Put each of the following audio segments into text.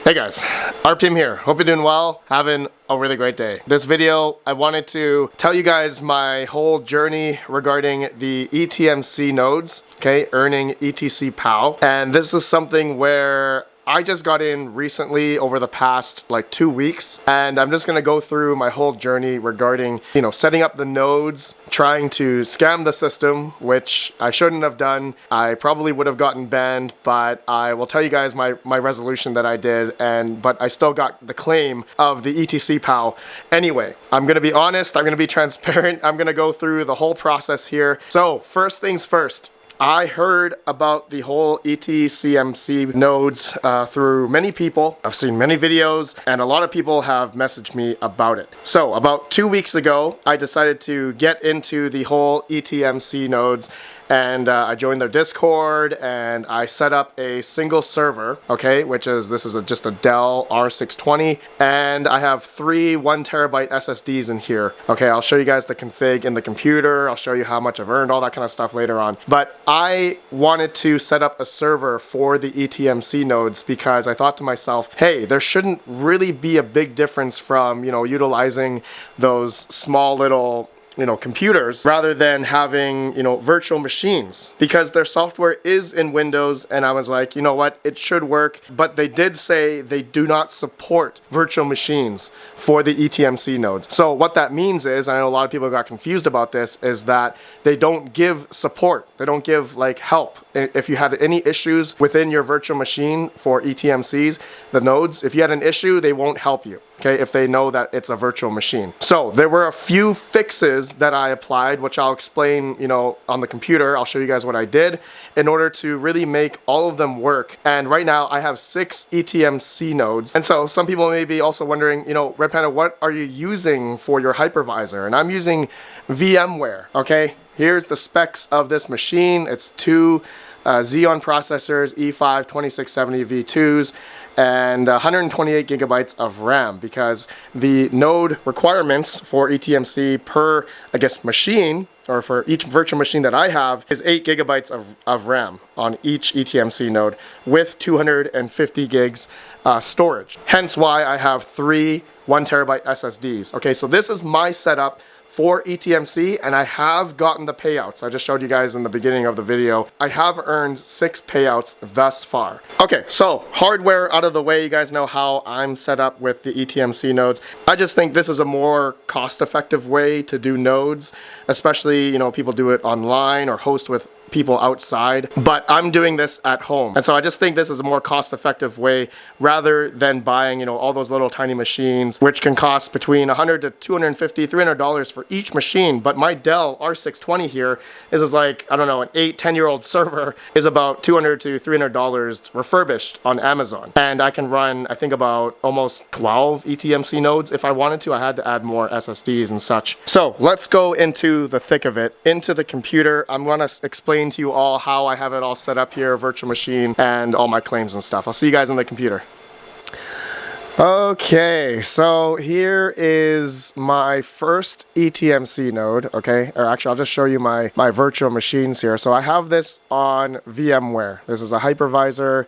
Hey guys, RPM here. Hope you're doing well, having a really great day. This video, I wanted to tell you guys my whole journey regarding the ETCMC nodes, okay, earning ETC POW. And this is something where I just got in recently over the past like 2 weeks, and I'm just gonna go through my whole journey regarding, setting up the nodes, trying to scam the system, which I shouldn't have done. I probably would have gotten banned, but I will tell you guys my resolution that I did, but I still got the claim of the ETC POW. Anyway, I'm gonna be honest, I'm gonna be transparent, I'm gonna go through the whole process here. So first things first, I heard about the whole ETCMC nodes through many people. I've seen many videos, and a lot of people have messaged me about it. So about 2 weeks ago, I decided to get into the whole ETCMC nodes, and I joined their Discord, and I set up a single server, okay, this is just a Dell R620, and I have 3 1TB SSDs in here. Okay, I'll show you guys the config in the computer, I'll show you how much I've earned, all that kind of stuff later on. But I wanted to set up a server for the ETCMC nodes because I thought to myself, hey, there shouldn't really be a big difference from, utilizing those small little computers rather than having, virtual machines, because their software is in Windows. And I was like, you know what, it should work. But they did say they do not support virtual machines for the ETCMC nodes. So what that means is, I know a lot of people got confused about this, is that they don't give support. They don't give help. If you had any issues within your virtual machine for ETCMCs, the nodes, if you had an issue, they won't help you, okay, if they know that it's a virtual machine. So there were a few fixes that I applied, which I'll explain, on the computer. I'll show you guys what I did in order to really make all of them work. And right now I have 6 ETCMC nodes. And so some people may be also wondering, Red Panda, what are you using for your hypervisor? And I'm using VMware, okay? Here's the specs of this machine. It's 2 Xeon processors, E5 2670 V2s, and 128 gigabytes of RAM, because the node requirements for ETCMC per, machine, or for each virtual machine that I have, is 8 gigabytes of RAM on each ETCMC node with 250 gigs storage. Hence why I have 3 1TB SSDs. Okay, so this is my setup for ETCMC, and I have gotten the payouts. I just showed you guys in the beginning of the video. I have earned 6 payouts thus far. Okay, so hardware out of the way, you guys know how I'm set up with the ETCMC nodes. I just think this is a more cost-effective way to do nodes, especially, people do it online or host with people outside, but I'm doing this at home. And so I just think this is a more cost-effective way rather than buying, all those little tiny machines, which can cost between $100 to $250, $300 for each machine. But my Dell R620 here is like, I don't know, an 8-10-year-old server is about $200 to $300 refurbished on Amazon. And I can run, I think, about almost 12 ETCMC nodes if I wanted to. I had to add more SSDs and such. So let's go into the thick of it, into the computer. I'm gonna explain to you all how I have it all set up here, virtual machine, and all my claims and stuff. I'll see you guys in the computer. Okay, so here is my first ETCMC node, okay? Or actually, I'll just show you my virtual machines here. So I have this on VMware. This is a hypervisor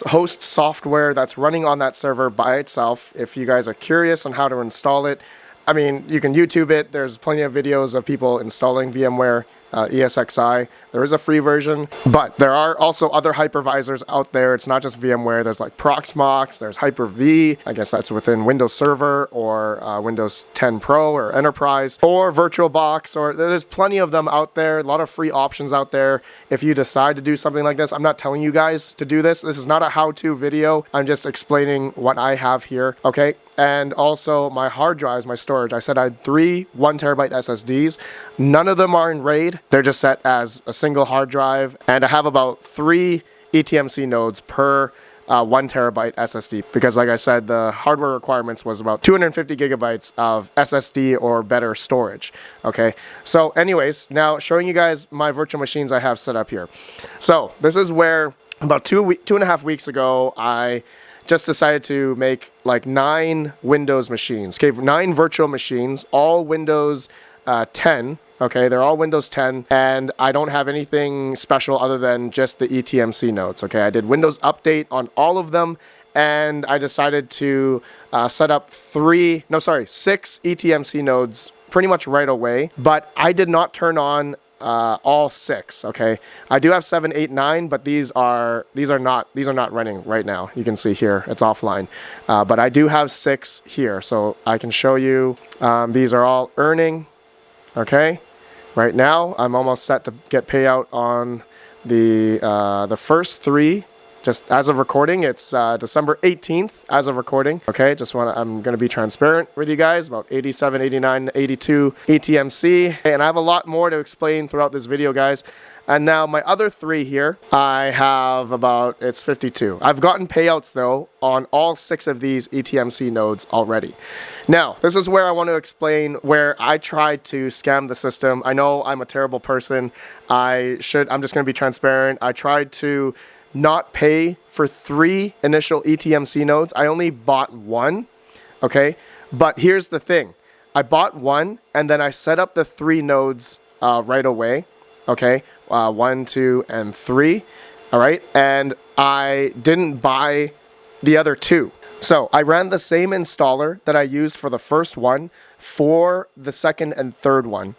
host software that's running on that server by itself. If you guys are curious on how to install it, I mean, you can YouTube it. There's plenty of videos of people installing VMware ESXi. There is a free version, but there are also other hypervisors out there. It's not just VMware. There's like Proxmox, there's Hyper-V. I guess that's within Windows Server or Windows 10 Pro or Enterprise, or VirtualBox, or there's plenty of them out there. A lot of free options out there if you decide to do something like this. I'm not telling you guys to do this. This is not a how-to video. I'm just explaining what I have here, okay? And also my hard drives, my storage. I said I had 3 1TB SSDs. None of them are in RAID. They're just set as a single hard drive. And I have about 3 ETCMC nodes per 1TB SSD, because like I said, the hardware requirements was about 250 gigabytes of SSD or better storage. Okay, so anyways, now showing you guys my virtual machines I have set up here. So this is where about 2.5 weeks ago, I just decided to make like 9 Windows machines. Okay, 9 virtual machines, all Windows 10. Okay, they're all Windows 10, and I don't have anything special other than just the ETCMC nodes. Okay, I did Windows Update on all of them, and I decided to set up 6 ETMC nodes pretty much right away, but I did not turn on all 6. Okay, I do have 7, 8, 9, but these are not running right now. You can see here it's offline, but I do have 6 here, so I can show you. These are all earning. Okay, right now I'm almost set to get payout on the first 3. Just as of recording, it's December 18th as of recording. Okay, I'm going to be transparent with you guys about 87, 89, 82 ETMC. And I have a lot more to explain throughout this video, guys. And now my other 3 here, I have it's 52. I've gotten payouts though on all 6 of these ETMC nodes already. Now, this is where I want to explain where I tried to scam the system. I know I'm a terrible person. I'm just going to be transparent. I tried to not pay for 3 initial ETMC nodes. I only bought 1, okay? But here's the thing. I bought 1, and then I set up the 3 nodes right away, okay? 1, 2, and 3, all right? And I didn't buy the other 2. So I ran the same installer that I used for the first one for the second and third one,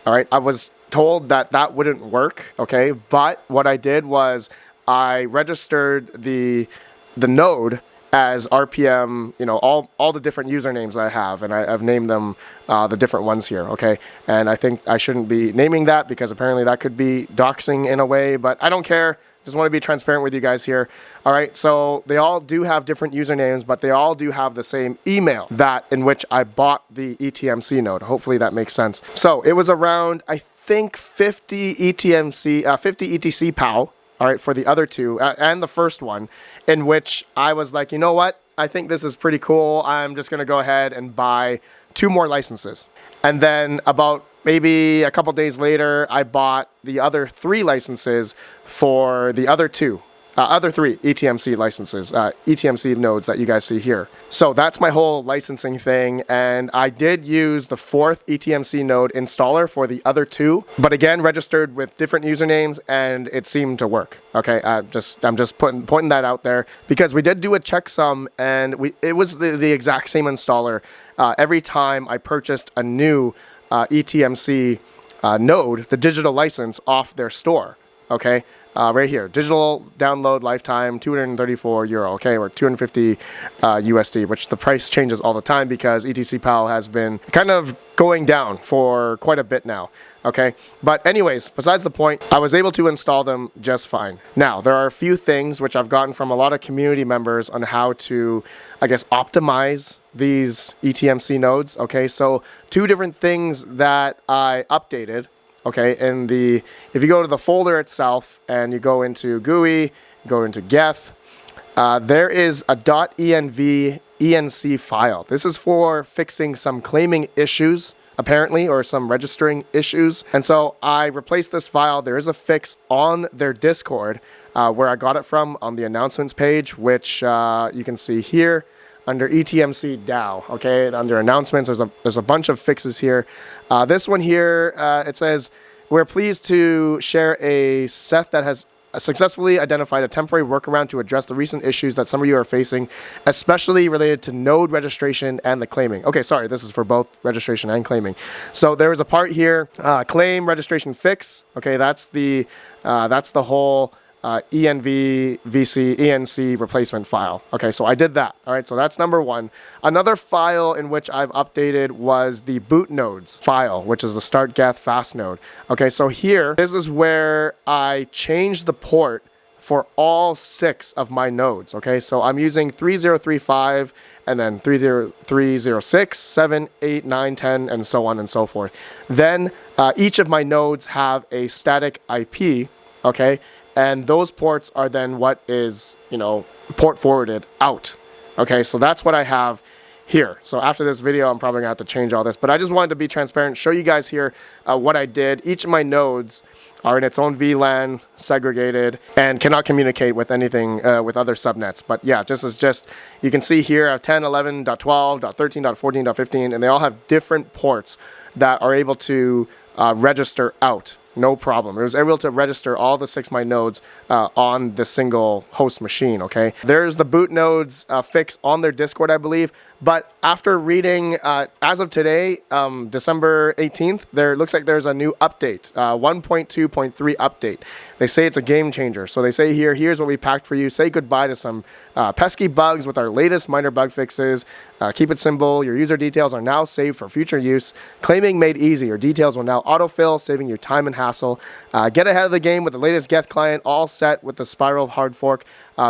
all right? I was told that that wouldn't work, okay? But what I did was I registered the node as RPM, all the different usernames I have, and I've named them the different ones here, okay? And I think I shouldn't be naming that because apparently that could be doxing in a way, but I don't care. Just want to be transparent with you guys here. All right, so they all do have different usernames, but they all do have the same email in which I bought the ETMC node. Hopefully that makes sense. So it was around, I think, 50 ETC POW. All right, for the other 2 and the first one, in which I was like, you know what? I think this is pretty cool. I'm just going to go ahead and buy 2 more licenses. And then about maybe a couple days later, I bought the other 3 licenses for the other 3 ETMC licenses, ETMC nodes that you guys see here. So that's my whole licensing thing, and I did use the 4th ETMC node installer for the other 2, but again, registered with different usernames, and it seemed to work. Okay, I'm just pointing that out there because we did do a checksum, and it was the exact same installer every time I purchased a new ETMC node, the digital license off their store. Okay. Right here, digital download lifetime, €234, okay, or 250 USD, which the price changes all the time because ETC PAL has been kind of going down for quite a bit now, okay? But anyways, besides the point, I was able to install them just fine. Now, there are a few things which I've gotten from a lot of community members on how to, I guess, optimize these ETMC nodes, okay? So 2 different things that I updated. Okay, if you go to the folder itself and you go into GUI, go into Geth, there is a .env file. This is for fixing some claiming issues, apparently, or some registering issues. And so I replaced this file. There is a fix on their Discord where I got it from on the announcements page, which you can see here under ETMC DAO, okay? Under announcements, there's a bunch of fixes here. This one here, it says, we're pleased to share a set that has successfully identified a temporary workaround to address the recent issues that some of you are facing, especially related to node registration and the claiming. Okay, sorry, this is for both registration and claiming. So there is a part here, claim registration fix. Okay, that's the whole ENVC replacement file. Okay, so I did that. All right, so that's number 1. Another file in which I've updated was the boot nodes file, which is the start geth fast node. Okay, so here, this is where I changed the port for all 6 of my nodes. Okay, so I'm using 3035 and then 30306, 7, 8, 9, 10, and so on and so forth. Then each of my nodes have a static IP, okay? And those ports are then what is, port forwarded out. Okay, so that's what I have here. So after this video, I'm probably gonna have to change all this, but I just wanted to be transparent, show you guys here what I did. Each of my nodes are in its own VLAN, segregated, and cannot communicate with anything with other subnets. But yeah, you can see here, I have 10, 11.12, .13, .14, .15, and they all have different ports that are able to register out. No problem. It was able to register all the 6 of my nodes on the single host machine, okay? There's the boot nodes fix on their Discord, I believe. But after reading, as of today, December 18th, there looks like there's a new update, 1.2.3 update. They say it's a game changer. So they say here, here's what we packed for you. Say goodbye to some pesky bugs with our latest minor bug fixes. Keep it simple. Your user details are now saved for future use. Claiming made easy. Your details will now autofill, saving you time and hassle. Get ahead of the game with the latest Geth client, all set with the Spiral hard fork.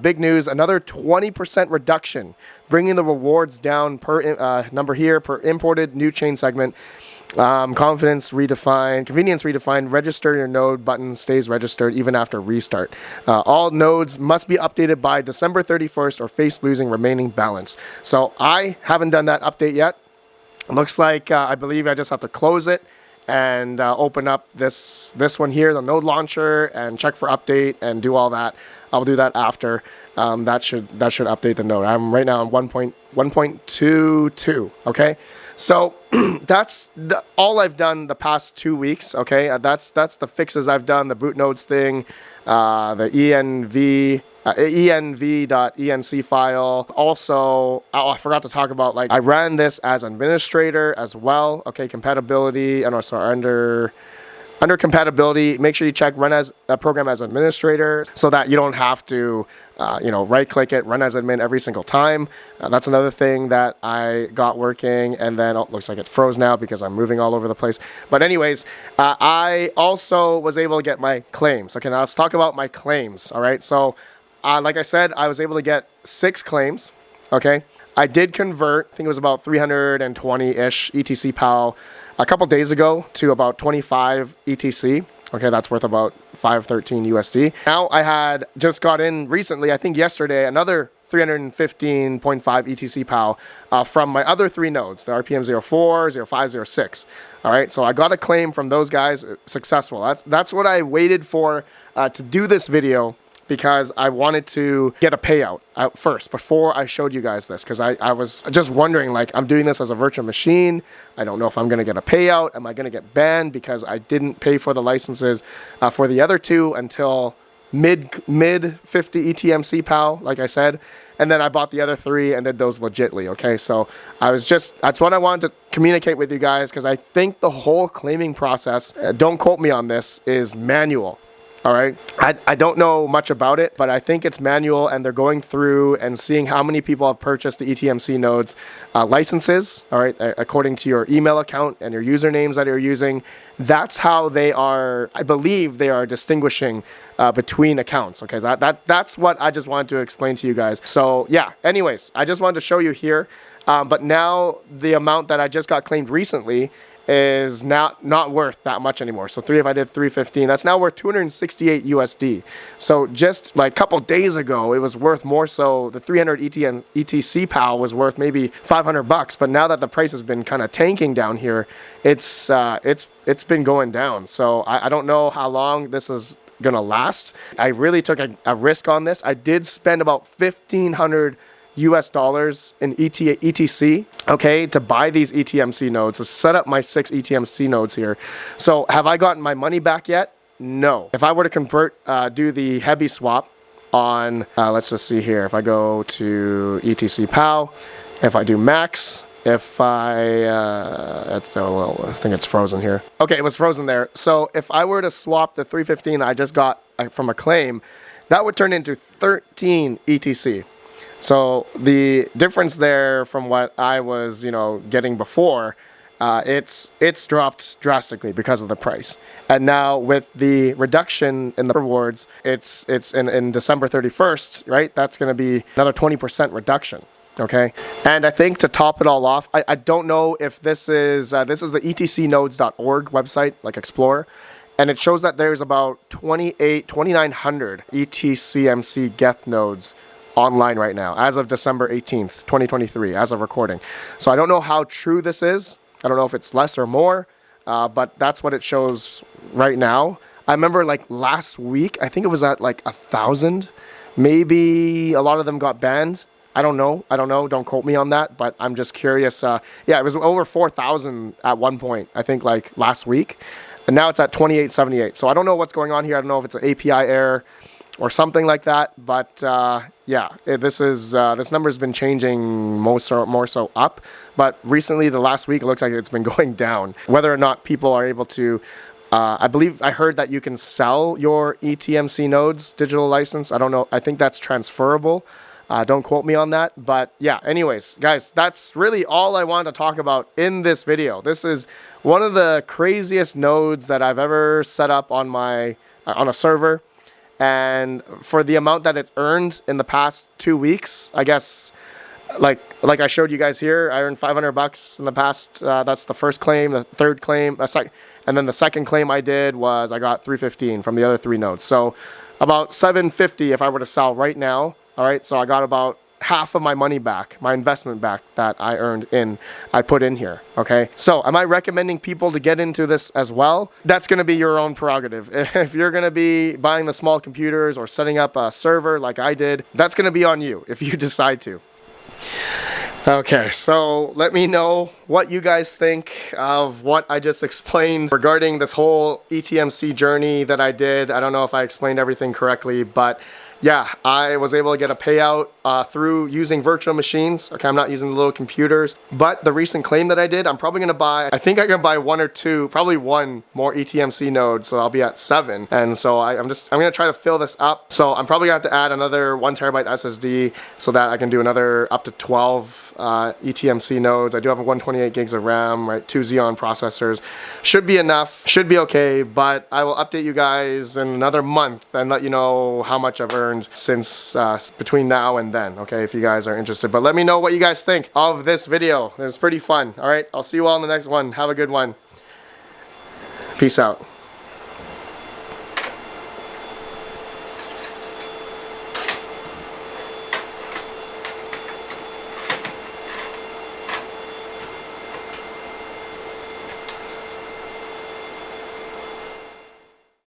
Big news, another 20% reduction, bringing the rewards down per number here per imported new chain segment. Convenience redefined, register your node button stays registered even after restart. All nodes must be updated by December 31st or face losing remaining balance. So I haven't done that update yet. Looks like I believe I just have to close it and open up this one here, the node launcher, and check for update and do all that. I'll do that after. That should update the node. I'm right now on 1.22. Okay, so that's all I've done the past 2 weeks. Okay, that's the fixes I've done. The boot nodes thing, the env.enc file. Also, I forgot to talk about, like, I ran this as administrator as well. Okay, compatibility, and also under compatibility, make sure you check run as a program as administrator so that you don't have to, right click it, run as admin every single time. That's another thing that I got working, and then looks like it's froze now because I'm moving all over the place. But anyways, I also was able to get my claims. Okay, now let's talk about my claims. All right, so like I said, I was able to get 6 claims. Okay, I did convert, I think it was about 320-ish ETC PAL a couple days ago to about 25 ETC. Okay, that's worth about 513 USD. Now I had just got in recently, I think yesterday, another 315.5 ETC PAL from my other 3 nodes, the RPM 04, 05, 06. All right, so I got a claim from those guys, successful. That's what I waited for to do this video, because I wanted to get a payout out first before I showed you guys this, because I was just wondering, like, I'm doing this as a virtual machine. I don't know if I'm going to get a payout. Am I going to get banned because I didn't pay for the licenses for the other 2 until mid 50 ETMC PAL, like I said. And then I bought the other 3 and did those legitly, okay? So that's what I wanted to communicate with you guys, because I think the whole claiming process, don't quote me on this, is manual. All right, I don't know much about it, but I think it's manual, and they're going through and seeing how many people have purchased the ETMC nodes licenses, all right, according to your email account and your usernames that you're using. That's how they are, I believe they are distinguishing between accounts. Okay, that's what I just wanted to explain to you guys. So yeah, anyways, I just wanted to show you here, but now the amount that I just got claimed recently is not worth that much anymore. So if I did 315, that's now worth 268 USD. So just like a couple days ago, it was worth more. So the 300 ETC PAL was worth maybe $500, but now that the price has been kind of tanking down here, it's been going down. So I don't know how long this is gonna last. I really took a risk on this. I did spend about $1,500 US dollars in ETC, okay, to buy these ETMC nodes, to set up my 6 ETMC nodes here. So have I gotten my money back yet? No. If I were to convert, do the heavy swap on, let's just see here. If I go to ETC PAL, if I do max, if I, I think it's frozen here. Okay, it was frozen there. So if I were to swap the 315 I just got from a claim, that would turn into 13 ETC. So the difference there from what I was, getting before, it's dropped drastically because of the price. And now with the reduction in the rewards, it's in December 31st, right? That's going to be another 20% reduction. Okay. And I think to top it all off, I don't know if this is the etcnodes.org website, like Explorer. And it shows that there's about 2,900 ETCMC Geth nodes online right now, as of December 18th, 2023, as of recording. So I don't know how true this is. I don't know if it's less or more, but that's what it shows right now. I remember like last week, I think it was at like 1,000. Maybe a lot of them got banned. I don't know. Don't quote me on that, but I'm just curious. Yeah, it was over 4,000 at one point, I think like last week. And now it's at 2,878. So I don't know what's going on here. I don't know if it's an API error or something like that. But yeah, this number's been changing more so up. But recently, the last week, it looks like it's been going down. Whether or not people are able to, I believe I heard that you can sell your ETMC nodes digital license. I don't know. I think that's transferable. Don't quote me on that. But yeah, anyways, guys, that's really all I want to talk about in this video. This is one of the craziest nodes that I've ever set up on my on a server. And for the amount that it earned in the past 2 weeks, I guess, like I showed you guys here, I earned $500 in the past. That's the first claim, the third claim, and then the second claim I did was I got $315 from the other 3 nodes. So about $750 if I were to sell right now. All right, so I got about half of my money back, my investment back that I put in here. Okay, so am I recommending people to get into this as well? That's going to be your own prerogative. If you're going to be buying the small computers or setting up a server like I did, that's going to be on you if you decide to. Okay, so let me know what you guys think of what I just explained regarding this whole ETMC journey that I did. I don't know if I explained everything correctly, but yeah, I was able to get a payout through using virtual machines. Okay, I'm not using the little computers, but the recent claim that I did, I'm probably gonna buy, I think I can buy 1 or 2, probably 1 more ETMC node, so I'll be at 7. And so I'm gonna try to fill this up. So I'm probably gonna have to add another 1 terabyte SSD so that I can do another up to 12 ETMC nodes. I do have a 128 gigs of RAM, right? 2 Xeon processors. Should be enough, should be okay, but I will update you guys in another month and let you know how much I've earned since between now and then, okay, if you guys are interested. But let me know what you guys think of this video. It was pretty fun. All right, I'll see you all in the next one. Have a good one. Peace out.